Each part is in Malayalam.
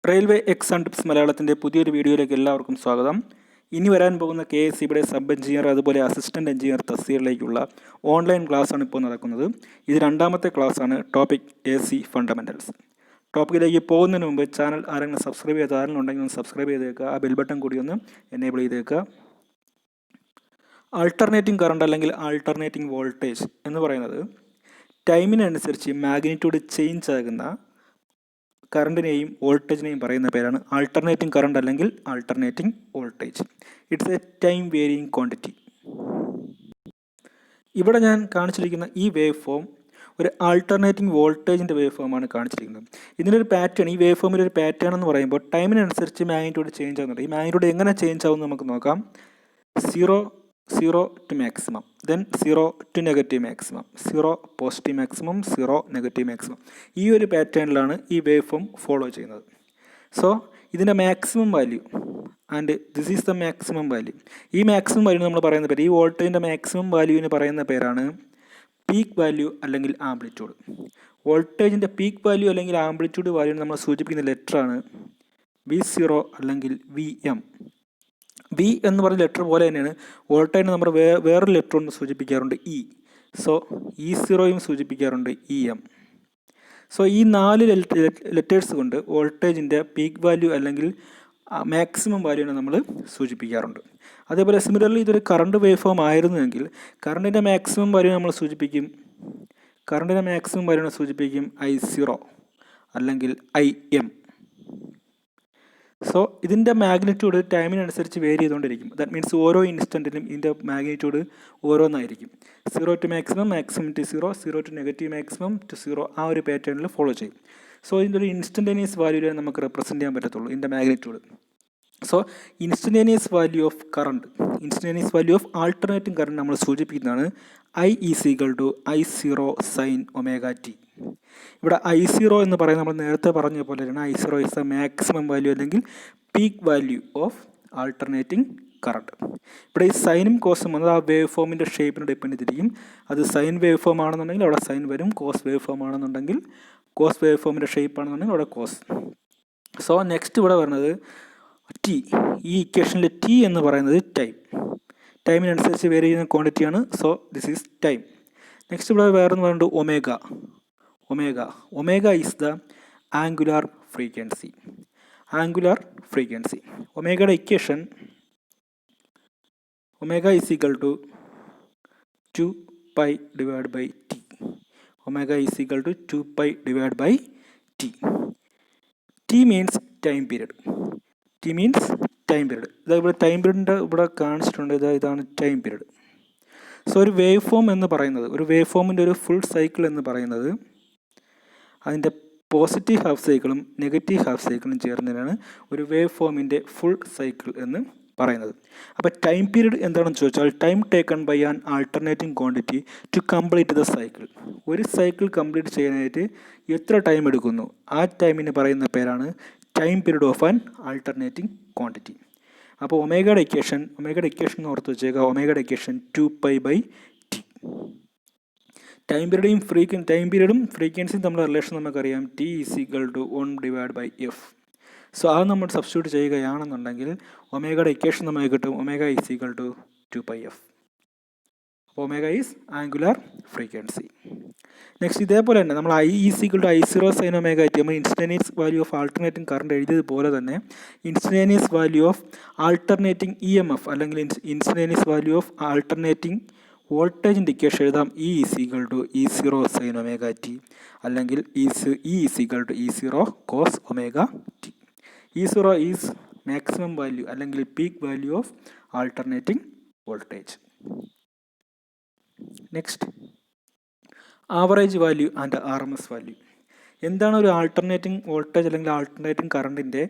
റെയിൽവേ എക്സ് ആൻഡ് ടിപ്സ് മലയാളത്തിൻ്റെ പുതിയൊരു വീഡിയോയിലേക്ക് എല്ലാവർക്കും സ്വാഗതം. ഇനി വരാൻ പോകുന്ന KSEBയുടെ സബ് എഞ്ചിനീയർ അതുപോലെ അസിസ്റ്റൻറ്റ് എഞ്ചിനീയർ തസ്തികയിലേക്കുള്ള ഓൺലൈൻ ക്ലാസ്സാണ് ഇപ്പോൾ നടക്കുന്നത്. ഇത് രണ്ടാമത്തെ ക്ലാസ്സാണ്. Topic AC ഫണ്ടമെൻ്റൽസ്. ടോപ്പിക്കിലേക്ക് പോകുന്നതിന് മുമ്പ് ചാനൽ ആരെങ്കിലും സബ്സ്ക്രൈബ് ചെയ്ത ആരെങ്കിലും ഒന്ന് സബ്സ്ക്രൈബ് ചെയ്തേക്കുക. ആ ബെൽ ബട്ടൺ കൂടി ഒന്ന് എനേബിൾ ചെയ്തേക്കുക. ആൾട്ടർനേറ്റിംഗ് കറണ്ട് അല്ലെങ്കിൽ ആൾട്ടർനേറ്റിംഗ് വോൾട്ടേജ് എന്ന് പറയുന്നത് ടൈമിനനുസരിച്ച് മാഗ്നിറ്റ്യൂഡ് ചേഞ്ച് ആകുന്ന കറണ്ടിനെയും വോൾട്ടേജിനെയും പറയുന്ന പേരാണ് ആൾട്ടർനേറ്റിംഗ് കറണ്ട് അല്ലെങ്കിൽ alternating voltage. It's A time varying quantity. ഇവിടെ ഞാൻ കാണിച്ചിരിക്കുന്ന ഈ വേവ് ഫോം ഒരു ആൾട്ടർനേറ്റിംഗ് വോൾട്ടേജിൻ്റെ വേവ് ഫോമാണ് കാണിച്ചിരിക്കുന്നത്. ഇതിനൊരു പാറ്റേൺ, ഈ വേവ് ഫോമിൽ ഒരു പാറ്റേൺ എന്ന് പറയുമ്പോൾ ടൈമിനനുസരിച്ച് മാഗ്നിറ്റ്യൂഡ് ചേഞ്ച് ആകുന്നുണ്ട്. ഈ മാഗ്നിറ്റ്യൂഡ് എങ്ങനെ ചേഞ്ച് ആവുമെന്ന് നമുക്ക് നോക്കാം. 0 to maximum, then 0 to negative maximum, 0 positive maximum, 0 negative maximum. ഈ ഒരു പാറ്റേണിലാണ് ഈ വേവ് ഫോം ഫോളോ ചെയ്യുന്നത്. സോ ഇതിൻ്റെ maximum value and this is the maximum value. ഈ മാക്സിമം വാല്യൂ നമ്മൾ പറയുന്ന പേര്, ഈ വോൾട്ടേജിൻ്റെ മാക്സിമം വാല്യൂവിന് പറയുന്ന പേരാണ് പീക്ക് വാല്യൂ അല്ലെങ്കിൽ ആംപ്ലിറ്റ്യൂഡ്. വോൾട്ടേജിൻ്റെ പീക്ക് വാല്യൂ അല്ലെങ്കിൽ ആംപ്ലിറ്റ്യൂഡ് വാല്യൂ നമ്മൾ സൂചിപ്പിക്കുന്ന ലെറ്ററാണ് V0 അല്ലെങ്കിൽ VM. വി എന്ന് പറയുന്ന ലെറ്റർ പോലെ തന്നെയാണ് വോൾട്ടേജിനെ നമ്മൾ വേറൊരു ലെറ്റർ കൊണ്ട് സൂചിപ്പിക്കാറുണ്ട് E. സോ E0യും സൂചിപ്പിക്കാറുണ്ട് EM. സോ ഈ 4 ലെറ്റേഴ്സ് കൊണ്ട് വോൾട്ടേജിൻ്റെ പീക്ക് വാല്യൂ അല്ലെങ്കിൽ മാക്സിമം വാല്യൂവിനെ നമ്മൾ സൂചിപ്പിക്കാറുണ്ട്. അതേപോലെ സിമിലർലി ഇതൊരു കറണ്ട് വേവ് ഫോം ആയിരുന്നുവെങ്കിൽ കറണ്ടിൻ്റെ മാക്സിമം വാല്യൂ നമ്മൾ സൂചിപ്പിക്കും I0 അല്ലെങ്കിൽ IM. സോ ഇതിൻ്റെ മാഗ്നിറ്റ്യൂഡ് ടൈമിനനുസരിച്ച് വേരി ചെയ്തുകൊണ്ടിരിക്കും. ദാറ്റ് മീൻസ് ഓരോ ഇൻസ്റ്റൻറ്റിലും ഇതിൻ്റെ മാഗ്നിറ്റ്യൂഡ് ഓരോന്നായിരിക്കും. 0 to maximum, maximum to 0, 0 to negative maximum to 0, ആ ഒരു പാറ്റേണിൽ ഫോളോ ചെയ്യും. സോ ഇതിൻ്റെ ഒരു ഇൻസ്റ്റൻറ്റേനിയസ് വാല്യൂവിനെ നമുക്ക് റെപ്രസെൻറ്റ് ചെയ്യാൻ പറ്റത്തുള്ളൂ ഇതിൻ്റെ magnitude. So instantaneous value of current, instantaneous value of alternating current നമ്മൾ സൂചിപ്പിക്കുന്നതാണ് I I0 sin ωt. ഇവിടെ I0 എന്ന് പറയുന്നത് നമ്മൾ നേരത്തെ പറഞ്ഞ പോലെ തന്നെ I0 is the maximum value അല്ലെങ്കിൽ peak value of alternating current. ഇവിടെ ഈ സൈനും കോസും വന്നത് ആ വേവ് ഫോമിൻ്റെ ഷേപ്പിനെ ഡിപ്പെൻഡ് ചെയ്തിരിക്കും. അത് സൈൻ വേവ് ഫോം ആണെന്നുണ്ടെങ്കിൽ അവിടെ സൈൻ വരും, കോസ് വേവ് ഫോം ആണെന്നുണ്ടെങ്കിൽ കോസ് വേവ് ഫോമിൻ്റെ ഷേപ്പ് ആണെന്നുണ്ടെങ്കിൽ അവിടെ കോസ്. സോ നെക്സ്റ്റ് ഇവിടെ വരുന്നത് T. ഈ ഇക്വേഷനിൽ T എന്ന് പറയുന്നത് ടൈമിനനുസരിച്ച് വേരി ചെയ്യുന്ന ക്വാണ്ടിറ്റിയാണ്. So this is time. Next ഇവിടെ വേറെന്ന് പറയുന്നത് omega is the angular frequency. ഒമേഗയുടെ equation omega is equal to 2π divide by T. Omega is equal to 2π divide by T. T means time period. ഇതാ ഇവിടെ ടൈം പീരീഡിൻ്റെ ഇവിടെ കാണിച്ചിട്ടുണ്ട്. ഇതാണ് ടൈം പീരീഡ്. സോ ഒരു വേവ് ഫോം എന്ന് പറയുന്നത്, ഒരു വേവ് ഫോമിൻ്റെ ഒരു ഫുൾ സൈക്കിൾ എന്ന് പറയുന്നത് അതിൻ്റെ പോസിറ്റീവ് ഹാഫ് സൈക്കിളും നെഗറ്റീവ് ഹാഫ് സൈക്കിളും ചേർന്നതിനാണ് ഒരു വേവ് ഫോമിൻ്റെ ഫുൾ സൈക്കിൾ എന്ന് പറയുന്നത്. അപ്പോൾ ടൈം പീരീഡ് എന്താണെന്ന് ചോദിച്ചാൽ time taken by an alternating quantity to complete the cycle. ഒരു സൈക്കിൾ കംപ്ലീറ്റ് ചെയ്യാനായിട്ട് എത്ര ടൈം എടുക്കുന്നു ആ ടൈമിന് പറയുന്ന പേരാണ് time period of an alternating quantity. അപ്പോൾ ഒമേഗയുടെ ഇക്വേഷൻ ഓർത്ത് വെച്ചേക്കുക. ഒമേഗയുടെ ഇക്വേഷൻ 2π ബൈ T. ടൈം പീരീഡും ഫ്രീക്വൻസിയും തമ്മിലുള്ള റിലേഷൻ നമുക്കറിയാം. T is equal to 1 divide by F. So അത് നമ്മൾ സബ്സ്റ്റിറ്റ്യൂട്ട് ചെയ്യുകയാണെന്നുണ്ടെങ്കിൽ ഒമേഗയുടെ ഇക്വേഷൻ നമുക്ക് കിട്ടും. Omega is equal to 2πf. Omega is angular frequency. Next ഇതേപോലെ തന്നെ നമ്മൾ I0 sin ωt നമ്മൾ instantaneous value of alternating current എഴുതിയതുപോലെ തന്നെ instantaneous value of alternating EMF അല്ലെങ്കിൽ ഇൻസ്റ്റൻറ്റേനിയസ് വാല്യൂ ഓഫ് ആൾട്ടർനേറ്റിംഗ് വോൾട്ടേജിൻ്റെ ഇക്വേഷൻ എഴുതാം. E0 sin ωt അല്ലെങ്കിൽ E0 cos ωt. E0 is maximum value അല്ലെങ്കിൽ peak value of alternating voltage. Next average value and RMS value. എന്താണ് ഒരു ആൾട്ടർനേറ്റിംഗ് വോൾട്ടേജ് അല്ലെങ്കിൽ ആൾട്ടർനേറ്റിംഗ് കറണ്ടിൻ്റെ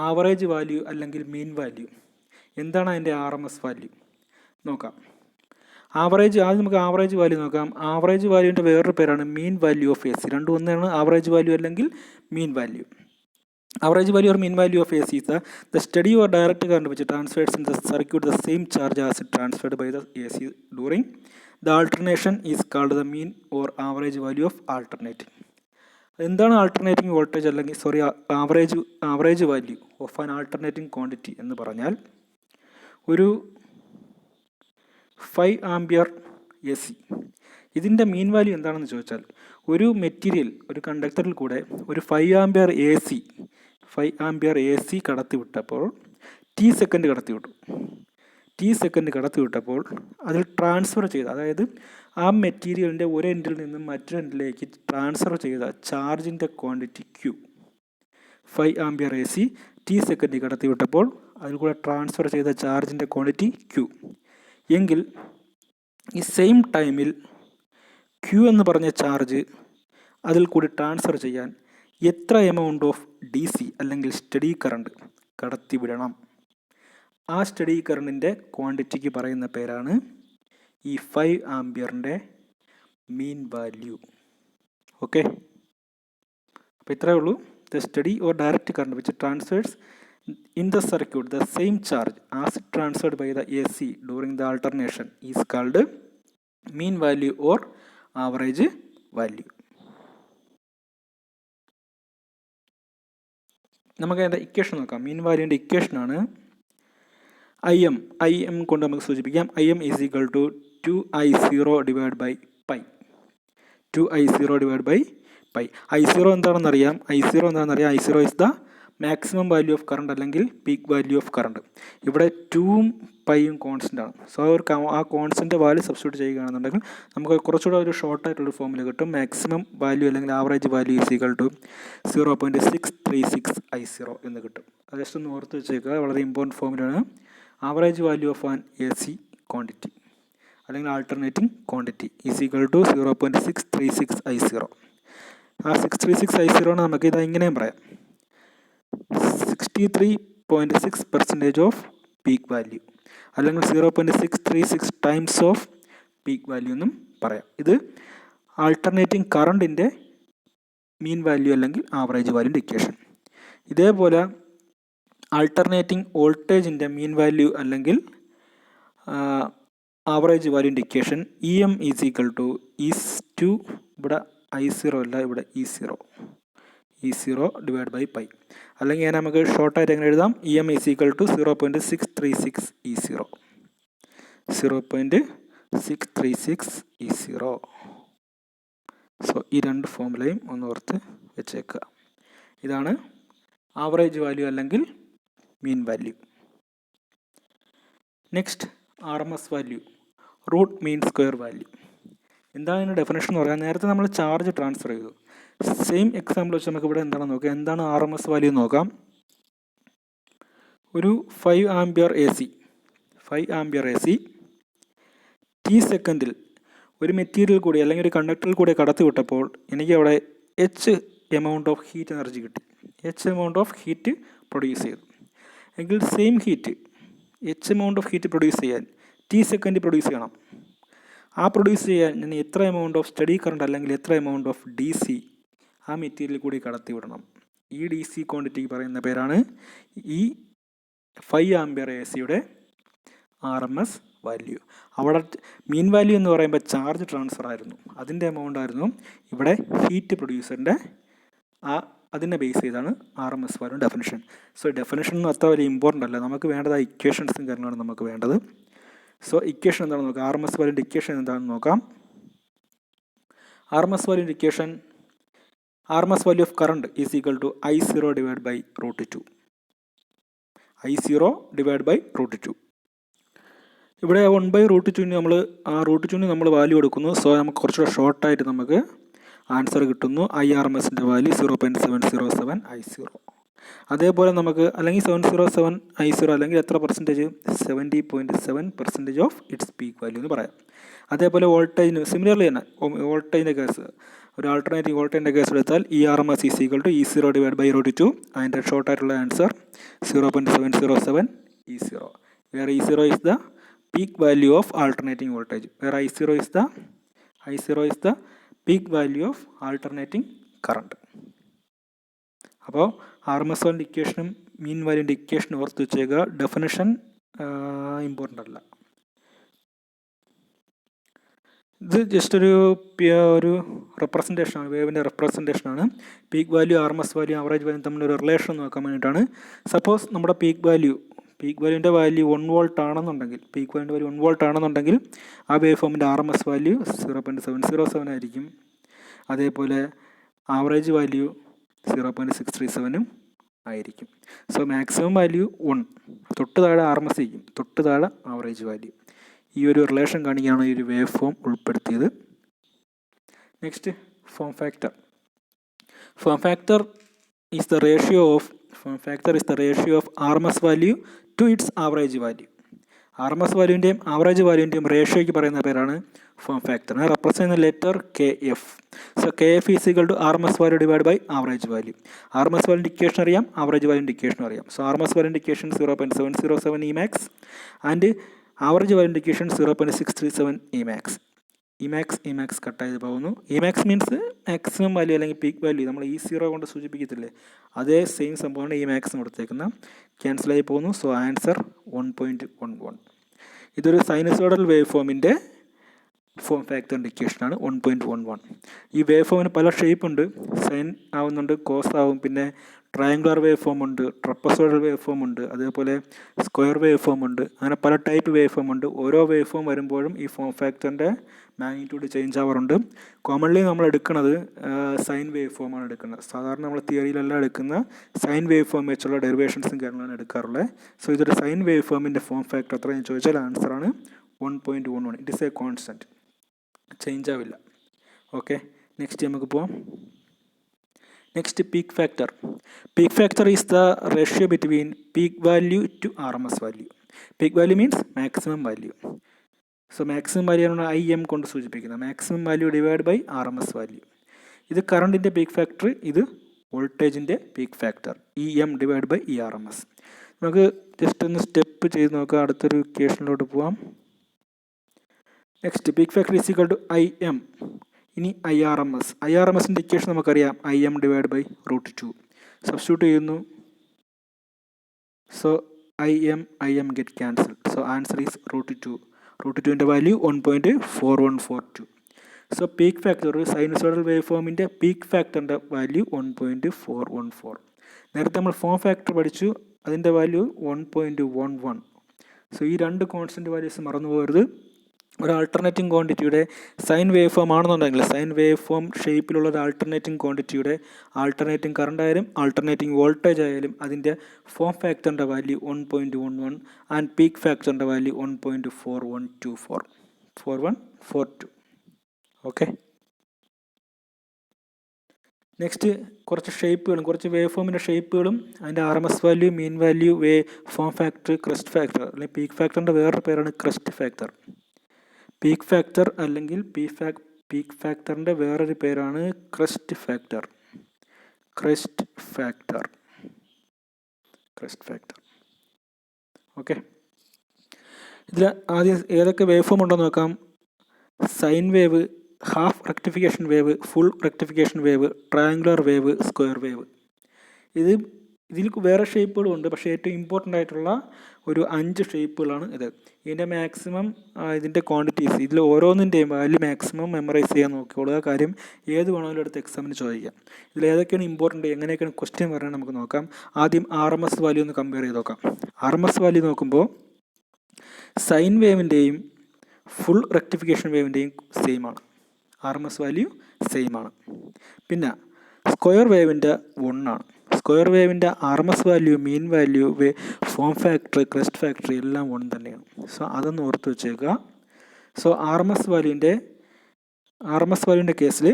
ആവറേജ് വാല്യൂ അല്ലെങ്കിൽ മീൻ വാല്യൂ? എന്താണ് അതിൻ്റെ RMS വാല്യൂ നോക്കാം. ആദ്യം നമുക്ക് ആവറേജ് വാല്യൂ നോക്കാം. ആവറേജ് വാല്യൂവിൻ്റെ വേറൊരു പേരാണ് മീൻ വാല്യൂ ഓഫ് AC. രണ്ടും ഒന്നാണ്, ആവറേജ് വാല്യൂ അല്ലെങ്കിൽ mean value. Average value or mean value of AC is the steady or direct current which transfers in the circuit the same charge as it transferred by the AC during the alternation is called the mean or average value of alternating. എന്താണ് ആൾട്ടർനേറ്റിംഗ് വോൾട്ടേജ് അല്ലെങ്കിൽ average value of an alternating quantity എന്ന് പറഞ്ഞാൽ ഒരു 5 ആംപിയർ എ സി, ഇതിൻ്റെ മീൻ വാല്യൂ എന്താണെന്ന് ചോദിച്ചാൽ ഒരു മെറ്റീരിയൽ ഒരു കണ്ടക്ടറിൽ കൂടെ ഒരു 5 ആംപിയർ എ സി കടത്തിവിട്ടപ്പോൾ ടി സെക്കൻഡ് കടത്തിവിട്ടപ്പോൾ അതിൽ ട്രാൻസ്ഫർ ചെയ്ത, അതായത് ആ മെറ്റീരിയലിൻ്റെ ഒരു എൻഡിൽ നിന്നും മറ്റൊരു എൻഡിലേക്ക് ട്രാൻസ്ഫർ ചെയ്ത ചാർജിൻ്റെ quantity Q. 5 ampere A C T second കടത്തിവിട്ടപ്പോൾ അതിൽ കൂടെ ട്രാൻസ്ഫർ ചെയ്ത ചാർജിൻ്റെ ക്വാണ്ടിറ്റി ക്യൂ എങ്കിൽ ഈ സെയിം ടൈമിൽ ക്യൂ എന്ന് പറഞ്ഞ ചാർജ് അതിൽ കൂടി ട്രാൻസ്ഫർ ചെയ്യാൻ എത്ര എമൗണ്ട് ഓഫ് ഡി സി അല്ലെങ്കിൽ സ്റ്റഡി കറണ്ട് കടത്തിവിടണം? ആ സ്റ്റഡി കറണ്ടിൻ്റെ ക്വാണ്ടിറ്റിക്ക് പറയുന്ന പേരാണ് ഈ 5 ആംപിയറിൻ്റെ മീൻ വാല്യൂ. ഓക്കെ, അപ്പോൾ ഇത്രയേ ഉള്ളൂ. The steady or direct current which transfers in the circuit the same charge as transferred by the AC during the alternation is called mean value or average value. നമുക്ക് അതിൻ്റെ ഇക്വേഷൻ നോക്കാം. മീൻ വാല്യൂൻ്റെ ഇക്വേഷനാണ് ഐ എം കൊണ്ട് നമുക്ക് സൂചിപ്പിക്കാം. IM is equal to 2I0 divided by pi. 2I0 divided by pi. I0 എന്താണെന്നറിയാം. I0 is the maximum value of current അല്ലെങ്കിൽ പീക്ക് വാല്യൂ ഓഫ് കറണ്ട്. ഇവിടെ 2ഉം പൈയും കോൺസ്റ്റൻ്റ് ആണ്. സോ ആ കോൺസ്റ്റൻ്റ് വാല്യൂ സബ്സ്റ്റിറ്റ്യൂട്ട് ചെയ്യുകയാണെന്നുണ്ടെങ്കിൽ നമുക്ക് കുറച്ചുകൂടെ ഒരു ഷോർട്ടായിട്ടുള്ള ഫോമിൽ കിട്ടും. മാക്സിമം വാല്യൂ അല്ലെങ്കിൽ average value is equal to 0.636 I0 എന്ന് കിട്ടും. അത് ജസ്റ്റ് ഒന്ന് ഓർത്ത് വെച്ചേക്കുക, വളരെ ഇമ്പോർട്ടൻറ്റ് ഫോമിലാണ്. Average value of an A C quantity അല്ലെങ്കിൽ alternating quantity is equal to 0.636 I0. ആ 636 I0 നമുക്ക് ഇത് ഇങ്ങനെയും പറയാം, 63.6% ഓഫ് പീക്ക് വാല്യൂ അല്ലെങ്കിൽ 0.636 ടൈംസ് ഓഫ് പീക്ക് വാല്യൂ എന്നും പറയാം. ഇത് ആൾട്ടർനേറ്റിംഗ് കറണ്ടിൻ്റെ മീൻ വാല്യൂ അല്ലെങ്കിൽ ആവറേജ് വാല്യൂൻ്റെ ഇക്വേഷൻ. ഇതേപോലെ ആൾട്ടർനേറ്റിംഗ് വോൾട്ടേജിൻ്റെ മീൻ വാല്യൂ അല്ലെങ്കിൽ ആവറേജ് വാല്യൂൻ്റെ equation EM is equal to is ഇവിടെ I0 അല്ല, ഇവിടെ E0 ഡിവൈഡ് ബൈ പൈ. അല്ലെങ്കിൽ നമുക്ക് ഷോർട്ടായിട്ട് എങ്ങനെ എഴുതാം? EM is equal to 0.636 E0. 0.636 E0. So ഈ രണ്ട് ഫോമുലയും ഒന്ന് ഓർത്ത് വെച്ചേക്കുക. ഇതാണ് ആവറേജ് വാല്യൂ അല്ലെങ്കിൽ mean value. Next RMS value, root mean square value. എന്താണ് ഇതിൻ്റെ ഡെഫിനേഷൻ എന്ന് പറയാൻ? നേരത്തെ നമ്മൾ ചാർജ് ട്രാൻസ്ഫർ ചെയ്തു. സെയിം എക്സാമ്പിൾ വെച്ച് നമുക്ക് ഇവിടെ എന്താണ് നോക്കാം, എന്താണ് RMS വാല്യൂ നോക്കാം. ഒരു 5 ആംപിയർ എ സി ടി സെക്കൻഡിൽ ഒരു മെറ്റീരിയൽ കൂടി അല്ലെങ്കിൽ ഒരു കണ്ടക്ടറിൽ കൂടി കടത്തി വിട്ടപ്പോൾ എനിക്ക് അവിടെ എമൗണ്ട് ഓഫ് ഹീറ്റ് എനർജി കിട്ടി. എമൗണ്ട് ഓഫ് ഹീറ്റ് പ്രൊഡ്യൂസ് ചെയ്തു. എങ്കിൽ same heat amount of heat produce ചെയ്യാൻ ടി സെക്കൻഡ് പ്രൊഡ്യൂസ് ചെയ്യണം. ആ പ്രൊഡ്യൂസ് ചെയ്യാൻ ഞാൻ എത്ര എമൗണ്ട് ഓഫ് സ്റ്റഡി കറണ്ട് അല്ലെങ്കിൽ എത്ര എമൗണ്ട് ഓഫ് ഡി സി ആ മെറ്റീരിയൽ കൂടി കടത്തി വിടണം? ഈ ഡി സി ക്വാണ്ടിറ്റിക്ക് പറയുന്ന പേരാണ് ഈ 5 ആംപിയർ എ സിയുടെ RMS വാല്യൂ. അവിടെ മീൻ വാല്യൂ എന്ന് പറയുമ്പോൾ ചാർജ് ട്രാൻസ്ഫർ ആയിരുന്നു, അതിൻ്റെ എമൗണ്ട് ആയിരുന്നു. ഇവിടെ ഹീറ്റ് പ്രൊഡ്യൂസറിൻ്റെ അതിനെ ബേസ് ചെയ്താണ് RMS വാല്യൂ ഡെഫിനിഷൻ. സോ ഡെഫിനിഷനൊന്നും അത്ര വലിയ ഇമ്പോർട്ടൻ്റ് അല്ല, നമുക്ക് വേണ്ടത് ഇക്വേഷൻസും കാര്യങ്ങളാണ് നമുക്ക് വേണ്ടത്. സോ ഇക്വേഷൻ എന്താണെന്ന് നോക്കാം. RMS വാല്യൂൻ്റെ ഇക്വേഷൻ എന്താണെന്ന് നോക്കാം. RMS വാല്യൂൻ്റെ equation RMS value of current is equal to I0 divide by √2. I0 divide by √2. ഇവിടെ 1/√2 നമ്മൾ നമ്മൾ വാല്യൂ എടുക്കുന്നു. സോ നമുക്ക് കുറച്ചുകൂടെ ഷോർട്ടായിട്ട് നമുക്ക് ആൻസർ കിട്ടുന്നു. IRMSൻ്റെ വാല്യൂ 0.707 I0. അതേപോലെ നമുക്ക് അല്ലെങ്കിൽ 707 I0 അല്ലെങ്കിൽ എത്ര percentage? 70.7% of its peak value എന്ന് പറയാം. അതേപോലെ വോൾട്ടേജിന് സിമിലർലി തന്നെ വോൾട്ടേജിൻ്റെ കേസ്, ഒരു ആൾട്ടർനേറ്റീവ് വോൾട്ടേജിൻ്റെ കേസ് എടുത്താൽ RMS is equal to E0 divide by √2. അതിൻ്റെ ഷോർട്ടായിട്ടുള്ള answer 0.707 E0. Where E0 is the peak value of alternating voltage, where I0 is the peak value of alternating current. അപ്പോൾ RMS വാല്യൂൻ്റെ ഇക്വേഷനും മീൻ വാല്യൂൻ്റെ ഇക്വേഷനും ഓർത്ത് വെച്ചേക്കുക. ഡെഫിനിഷൻ ഇമ്പോർട്ടൻ്റ് അല്ല. ഇത് ജസ്റ്റ് ഒരു റെപ്രസെൻറ്റേഷനാണ്, വേവിൻ്റെ റെപ്രസെൻറ്റേഷനാണ്. Peak value, R M S value, average value തമ്മിലൊരു റിലേഷൻ നോക്കാൻ വേണ്ടിയിട്ടാണ്. സപ്പോസ് നമ്മുടെ പീക്ക് വാല്യൂൻ്റെ വാല്യൂ 1 വോൾട്ട് ആണെന്നുണ്ടെങ്കിൽ, പീക്ക് വാല്യൂൻ്റെ വാല്യൂ 1 വോൾട്ട് ആണെന്നുണ്ടെങ്കിൽ ആ വേവ് ഫോമിൻ്റെ ആർ എം എസ് വാല്യൂ 0.707 ആയിരിക്കും. അതേപോലെ ആവറേജ് വാല്യൂ 0.637 ആയിരിക്കും. സോ മാക്സിമം വാല്യൂ 1, തൊട്ട് താഴെ ആർ എം എസ് ആയിരിക്കും, തൊട്ട് താഴെ ആവറേജ് വാല്യൂ. ഈ ഒരു റിലേഷൻ കാണിക്കുകയാണ് ഈ ഒരു വേവ് ഫോം ഉൾപ്പെടുത്തിയത്. Next, form factor. Form factor is the ratio of R M S value to its average value. R M S വാല്യൂൻ്റെയും ആവറേജ് വാല്യൂൻ്റെയും റേഷ്യോയ്ക്ക് പറയുന്ന പേരാണ് form factor. Represent letter KF. So KF is equal to R M S value divide by average value. R M S value equation അറിയാം, ആവറേജ് വാല്യൂ ഇക്വേഷൻ അറിയാം. So R M S value equation 0.707 Emax and average value equation 0.637 Emax കട്ടായത് പോകുന്നു. Emax മീൻസ് മാക്സിമം വാല്യൂ അല്ലെങ്കിൽ പീക്ക് വാല്യൂ. നമ്മൾ E0 കൊണ്ട് സൂചിപ്പിക്കത്തില്ലേ, അതേ സെയിം സംഭവമാണ് Emax കൊടുത്തേക്കുന്ന. ക്യാൻസലായി പോകുന്നു. So answer 1.11. ഇതൊരു സൈനസോഡൽ വേവ് ഫോമിൻ്റെ ഫോം ഫാക്ടറിൻ്റെ ഇക്വേഷനാണ് 1.11. ഈ വേവ് ഫോമിന് പല ഷേപ്പ് ഉണ്ട്. സൈൻ ആവുന്നുണ്ട്, കോസ് ആവും, പിന്നെ ട്രയാങ്കുലർ വേവ് ഫോം ഉണ്ട്, ട്രപ്പസോഡൽ വേവ് ഫോം ഉണ്ട്, അതേപോലെ സ്ക്വയർ വേവ് ഫോം ഉണ്ട്. അങ്ങനെ പല ടൈപ്പ് വേവ് ഫോം ഉണ്ട്. ഓരോ വേവ് ഫോം വരുമ്പോഴും ഈ ഫോം ഫാക്ടറിൻ്റെ മാഗ്നിറ്റ്യൂഡ് ചേഞ്ച് ആവാറുണ്ട്. കോമൺലി നമ്മൾ എടുക്കുന്നത് സൈൻ വേവ് ഫോമാണ് എടുക്കുന്നത്. സാധാരണ നമ്മൾ തിയറിയിലെല്ലാം എടുക്കുന്ന സൈൻ വേവ് ഫോം വെച്ചുള്ള ഡെറിവേഷൻസും കാര്യങ്ങളാണ് എടുക്കാറുള്ളത്. സോ ഇതൊരു സൈൻ വേവ് ഫോമിൻ്റെ ഫോം ഫാക്ടർ എത്രയെന്ന് ചോദിച്ചാൽ ആൻസറാണ് 1.11. It is a constant, change ആവില്ല. ഓക്കെ, നെക്സ്റ്റ് നമുക്ക് പോവാം. Next, peak factor. Peak factor is the ratio between peak value to R M S value. Peak value means maximum value. So maximum value ആണ് IM കൊണ്ട് സൂചിപ്പിക്കുന്നത്. Maximum value divide by R M S value. ഇത് കറണ്ടിൻ്റെ പീക്ക് ഫാക്ടർ, ഇത് വോൾട്ടേജിൻ്റെ peak factor, EM divide by ERMS. നമുക്ക് ജസ്റ്റ് ഒന്ന് സ്റ്റെപ്പ് ചെയ്ത് നോക്കാം. അടുത്തൊരു ഇക്വേഷനിലോട്ട് പോവാം. Next, peak factor is equal to IM. ഇനി IRMSൻ്റെ ഇക്വേഷൻ നമുക്കറിയാം, IM ഡിവൈഡ് ബൈ √2. സബ്സ്റ്റിറ്റ്യൂട്ട് ചെയ്യുന്നു. So IM get cancel. So answer is √2. √2ൻ്റെ വാല്യൂ 1.4142. സോ പീക്ക് ഫാക്ടർ, ഒരു സൈനസോഡൽ വേവ് ഫോമിൻ്റെ പീക്ക് ഫാക്ടറിൻ്റെ വാല്യൂ 1.414. നേരത്തെ നമ്മൾ ഫോം ഫാക്ടർ പഠിച്ചു, അതിൻ്റെ വാല്യൂ 1.11. സോ ഈ രണ്ട് കോൺസ്റ്റൻറ്റ് വാല്യൂസ് മറന്നു പോകരുത്. ഒരു ആൾട്ടർനേറ്റിംഗ് ക്വാണ്ടിറ്റിയുടെ സൈൻ വേവ് ഫോം ആണെന്നുണ്ടെങ്കിൽ, സൈൻ വേവ് ഫോം ഷേപ്പിലുള്ള ഒരു ആൾട്ടർനേറ്റിംഗ് ക്വാണ്ടിറ്റിയുടെ ആൾട്ടർനേറ്റിംഗ് കറണ്ട് ആയാലും ആൾട്ടർനേറ്റിംഗ് വോൾട്ടേജ് ആയാലും അതിൻ്റെ ഫോം ഫാക്ടറിൻ്റെ വാല്യൂ 1.11 ആൻഡ് പീക്ക് ഫാക്ടറിൻ്റെ വാല്യൂ 4142. ഓക്കെ, നെക്സ്റ്റ് കുറച്ച് ഷേപ്പുകളും, കുറച്ച് വേവ് ഫോമിൻ്റെ ഷേപ്പുകളും അതിൻ്റെ RMS value, mean value, form factor, crest factor. അല്ലെങ്കിൽ പീക്ക് ഫാക്ടറിൻ്റെ വേറൊരു പേരാണ് ക്രെസ്റ്റ് ഫാക്ടർ. പീക്ക് ഫാക്ടർ അല്ലെങ്കിൽ പീക്ക് ഫാക്ടറിൻ്റെ വേറൊരു പേരാണ് ക്രെസ്റ്റ് ഫാക്ടർ. ഓക്കെ, ഇതിൽ ആദ്യം ഏതൊക്കെ വേവ് ഫോം ഉണ്ടെന്ന് നോക്കാം. Sine wave, half rectification wave, full rectification wave, triangular wave, square wave. ഇതിൽ വേറെ ഷേപ്പുകളും ഉണ്ട്, പക്ഷേ ഏറ്റവും ഇമ്പോർട്ടൻ്റ് ആയിട്ടുള്ള ഒരു 5 ഷേപ്പുകളാണ് ഇത്. ഇതിൻ്റെ മാക്സിമം, ഇതിൻ്റെ ക്വാണ്ടിറ്റീസ്, ഇതിൽ ഓരോന്നിൻ്റെയും വാല്യൂ മാക്സിമം മെമ്മറൈസ് ചെയ്യാൻ നോക്കിക്കൊള്ളുക. കാര്യം ഏത് വേണമെങ്കിലും എടുത്ത് എക്സാമിന് ചോദിക്കാം. ഇതിൽ ഏതൊക്കെയാണ് ഇമ്പോർട്ടൻ്റ്, എങ്ങനെയൊക്കെയാണ് ക്വസ്റ്റ്യൻ പറയുന്നത് നമുക്ക് നോക്കാം. ആദ്യം RMS വാല്യൂ ഒന്ന് കമ്പയർ ചെയ്ത് നോക്കാം. RMS വാല്യൂ നോക്കുമ്പോൾ സൈൻ വേവിൻ്റെയും ഫുൾ റെക്ടിഫിക്കേഷൻ വേവിൻ്റെയും സെയിം ആണ്. RMS വാല്യൂ സെയിം ആണ്. പിന്നെ സ്ക്വയർ വേവിൻ്റെ 1 ആണ്. സ്ക്വയർ വേവിൻ്റെ RMS value, mean value, form factor, crest factor എല്ലാം 1 തന്നെയാണ്. സോ അതൊന്ന് ഓർത്ത് വെച്ചേക്കുക. സോ RMS വാല്യൂൻ്റെ കേസിൽ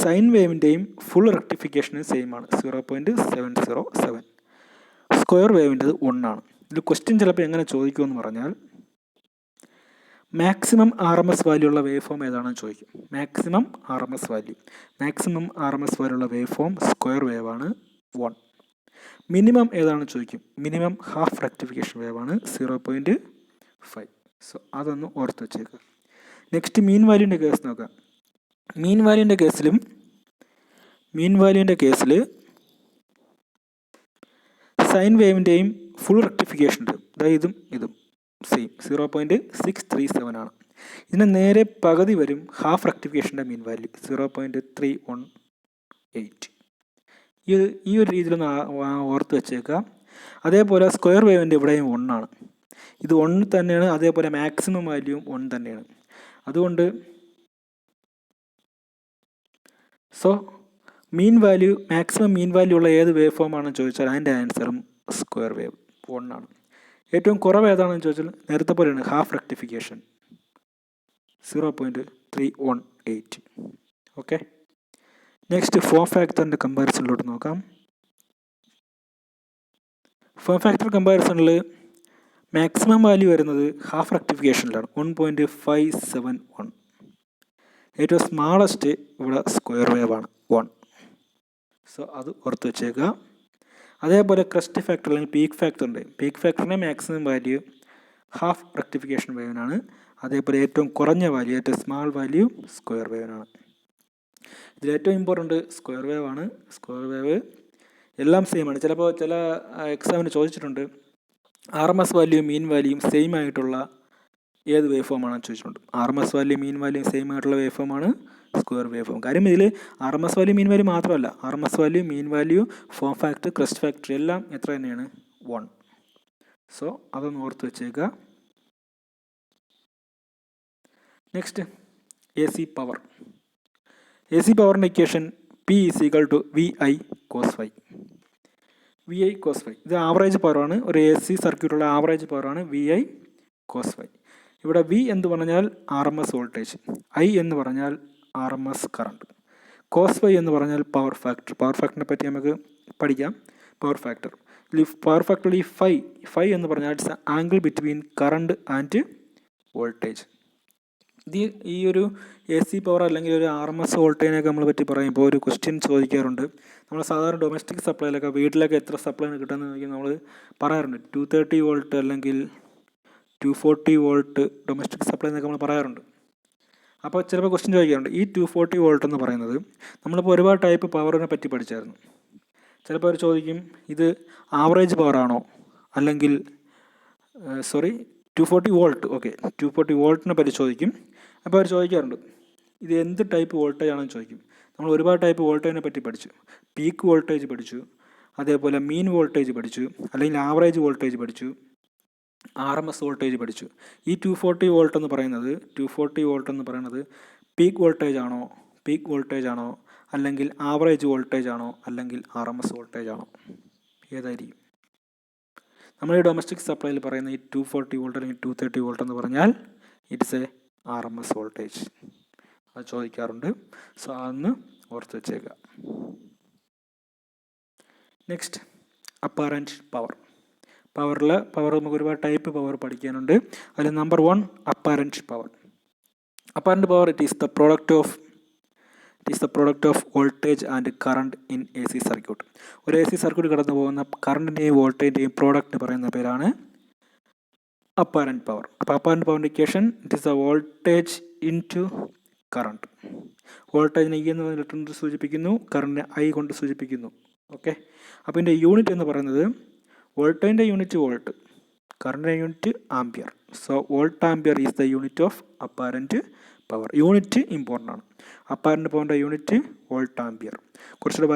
സൈൻ വേവിൻ്റെയും ഫുൾ റെക്ടിഫിക്കേഷനും സെയിം ആണ്, 0.707. സ്ക്വയർ വേവിൻ്റെത് 1 ആണ്. ഇതിൽ ക്വസ്റ്റ്യൻ ചിലപ്പോൾ എങ്ങനെ ചോദിക്കുമെന്ന് പറഞ്ഞാൽ, മാക്സിമം RMS വാല്യൂ ഉള്ള വേവ് ഫോം ഏതാണെന്ന് ചോദിക്കും. മാക്സിമം RMS വാല്യൂ ഉള്ള വേവ് ഫോം സ്ക്വയർ വേവാണ്, 1. മിനിമം ഏതാണെന്ന് ചോദിക്കും. മിനിമം ഹാഫ് റെക്ടിഫിക്കേഷൻ വേവാണ്, 0.5. സോ അതൊന്ന് ഓർത്ത് വെച്ചേക്കുക. നെക്സ്റ്റ്, മീൻ വാല്യൂൻ്റെ കേസ് നോക്കാം. മീൻ വാല്യൂൻ്റെ കേസിൽ സൈൻ വേവിൻ്റെയും ഫുൾ റെക്ടിഫിക്കേഷൻ ഉണ്ട്. അതായത് ഇതും സെയിം 0.637 ആണ്. ഇതിന് നേരെ പകുതി വരും ഹാഫ് റെക്ടിഫിക്കേഷൻ്റെ മീൻ വാല്യൂ 0.318. ഈ ഒരു രീതിയിലൊന്ന് ഓർത്ത് വെച്ചേക്കാം. അതേപോലെ സ്ക്വയർ വേവിൻ്റെ ഇവിടെയും 1 ആണ്. ഇത് 1 തന്നെയാണ്. അതേപോലെ മാക്സിമം വാല്യൂവും 1 തന്നെയാണ്. അതുകൊണ്ട് mean value, maximum mean value ഉള്ള ഏത് വേവ് ഫോം ആണെന്ന് ചോദിച്ചാൽ അതിൻ്റെ ആൻസറും സ്ക്വയർ വേവ് 1 ആണ്. ഏറ്റവും കുറവ് ഏതാണെന്ന് ചോദിച്ചാൽ നേരത്തെ പോലെയാണ് half rectification 0.318. Okay, next form ഫാക്ടറിൻ്റെ കമ്പാരിസണിലോട്ട് നോക്കാം. ഫോം ഫാക്ടർ കമ്പാരിസണിൽ മാക്സിമം വാല്യൂ വരുന്നത് ഹാഫ് റെക്ടിഫിക്കേഷനിലാണ് 1.571. ഏറ്റവും സ്മാളസ്റ്റ് ഇവിടെ സ്ക്വയർ വേവ് ആണ് 1. അത് ഓർത്ത് വെച്ചേക്കുക. അതേപോലെ ക്രസ്റ്റ് ഫാക്ടർ അല്ലെങ്കിൽ പീക്ക് ഫാക്ടർ ഉണ്ട്. പീക്ക് ഫാക്ടറിൻ്റെ മാക്സിമം വാല്യൂ ഹാഫ് റെക്ടിഫിക്കേഷൻ വേവിനാണ്. അതേപോലെ ഏറ്റവും കുറഞ്ഞ വാല്യൂ, ഏറ്റവും സ്മാൾ വാല്യൂ സ്ക്വയർ വേവിനാണ്. ഇതിൽ ഏറ്റവും ഇമ്പോർട്ടൻ്റ് സ്ക്വയർ വേവ് ആണ്. സ്ക്വയർ വേവ് എല്ലാം സെയിം ആണ്. ചിലപ്പോൾ ചില എക്സാമിന് ചോദിച്ചിട്ടുണ്ട് RMS വാല്യൂ മീൻ വാല്യൂയും സെയിം ആയിട്ടുള്ള ഏത് വേവ് ഫോം ആണെന്ന് ചോദിച്ചിട്ടുണ്ട്. RMS value mean value same ആയിട്ടുള്ള വേവ് ഫോം ആണ് സ്ക്വയർ വേവ് ഫോം. കാര്യം ഇതിൽ RMS വാല്യൂ മീൻ വാല്യൂ മാത്രമല്ല, RMS value mean value form factor crest factor എല്ലാം എത്ര തന്നെയാണ് 1. അതൊന്ന് ഓർത്ത് വെച്ചേക്കുക. Next AC power. AC പവറിൻ്റെ equation P = VI cos phi. VI cos phi ഇത് ആവറേജ് പവറാണ്. ഒരു AC സർക്യൂട്ടുള്ള ആവറേജ് പവറാണ് VI cos phi. ഇവിടെ V എന്ന് പറഞ്ഞാൽ RMS വോൾട്ടേജ്, I എന്ന് പറഞ്ഞാൽ RMS കറണ്ട്, cos phi എന്ന് പറഞ്ഞാൽ പവർ ഫാക്ടർ. പവർ ഫാക്ടറിനെ പറ്റി നമുക്ക് പഠിക്കാം. പവർ ഫാക്ടർ ഈ ഫൈ എന്ന് പറഞ്ഞാൽ it's angle between current and voltage. ഈ ഒരു AC പവർ അല്ലെങ്കിൽ ഒരു RMS വോൾട്ടേജിനൊക്കെ നമ്മൾ പറ്റി പറയുമ്പോൾ ഒരു ക്വസ്റ്റ്യൻ ചോദിക്കാറുണ്ട്. നമ്മൾ സാധാരണ ഡൊമസ്റ്റിക് സപ്ലൈയിലൊക്കെ വീട്ടിലൊക്കെ എത്ര സപ്ലൈ കിട്ടുന്നത് നമ്മൾ പറയാറുണ്ട്. 230 വോൾട്ട് അല്ലെങ്കിൽ 240 വോൾട്ട് ഡൊമസ്റ്റിക് സപ്ലൈ എന്നൊക്കെ നമ്മൾ പറയാറുണ്ട്. അപ്പോൾ ചിലപ്പോൾ ക്വസ്റ്റ്യൻ ചോദിക്കാറുണ്ട് ഈ 240 വോൾട്ട് എന്ന് പറയുന്നത്, നമ്മളിപ്പോൾ ഒരുപാട് ടൈപ്പ് പവറിനെ പറ്റി പഠിച്ചായിരുന്നു. ചിലപ്പോൾ അവർ ചോദിക്കും ഇത് ആവറേജ് പവറാണോ, അല്ലെങ്കിൽ 240 വോൾട്ട്, ഓക്കെ 240 വോൾട്ടിനെ പറ്റി ചോദിക്കും. അപ്പോൾ അവർ ചോദിക്കാറുണ്ട് ഇത് എന്ത് ടൈപ്പ് വോൾട്ടേജ് ആണെന്ന് ചോദിക്കും. നമ്മൾ ഒരുപാട് ടൈപ്പ് വോൾട്ടേജിനെ പറ്റി പഠിച്ചു. പീക്ക് വോൾട്ടേജ് പഠിച്ചു, അതേപോലെ മീൻ വോൾട്ടേജ് പഠിച്ചു, അല്ലെങ്കിൽ ആവറേജ് വോൾട്ടേജ് പഠിച്ചു, RMS വോൾട്ടേജ് പഠിച്ചു. ഈ 240 വോൾട്ട് എന്ന് പറയുന്നത് പീക്ക് വോൾട്ടേജ് ആണോ അല്ലെങ്കിൽ ആവറേജ് വോൾട്ടേജ് ആണോ അല്ലെങ്കിൽ RMS വോൾട്ടേജ് ആണോ, ഏതായിരിക്കും? നമ്മൾ ഈ ഡൊമസ്റ്റിക് സപ്ലൈയിൽ പറയുന്ന ഈ 240 വോൾട്ട് അല്ലെങ്കിൽ 230 വോൾട്ട് എന്ന് പറഞ്ഞാൽ ഇറ്റ്സ് എ RMS വോൾട്ടേജ്. അത് ചോദിക്കാറുണ്ട്. അതൊന്ന് ഓർത്ത് വെച്ചേക്കുക. Next apparent power. പവർ നമുക്ക് ഒരുപാട് ടൈപ്പ് പവർ പഠിക്കാനുണ്ട്. അതിൽ number 1 apparent power. Apparent power it is the product of voltage and current in AC circuit. ഒരു AC സർക്യൂട്ട് കടന്നു പോകുന്ന കറണ്ടിൻ്റെയും വോൾട്ടേജിൻ്റെയും പ്രോഡക്റ്റ് പറയുന്ന പേരാണ് അപ്പാരൻറ്റ് പവർ. അപ്പോൾ അപ്പാരൻറ്റ് പവറിൻ്റെ equation it is the voltage into current. വോൾട്ടേജിനെ E എന്ന് ലെറ്റർ സൂചിപ്പിക്കുന്നു, കറണ്ടിനെ I കൊണ്ട് സൂചിപ്പിക്കുന്നു. ഓക്കെ, അപ്പോൾ ഇതിൻ്റെ യൂണിറ്റ് എന്ന് പറയുന്നത് വോൾട്ടേജിൻ്റെ യൂണിറ്റ് വോൾട്ട്, കറണ്ടിൻ്റെ unit ampere. Volt ampere is the unit of apparent power. Unit important ആണ്. അപ്പാരൻറ്റ് പവറിൻ്റെ യൂണിറ്റ് വോൾട്ട് ആംപിയർ. കുറച്ചുകൂടെ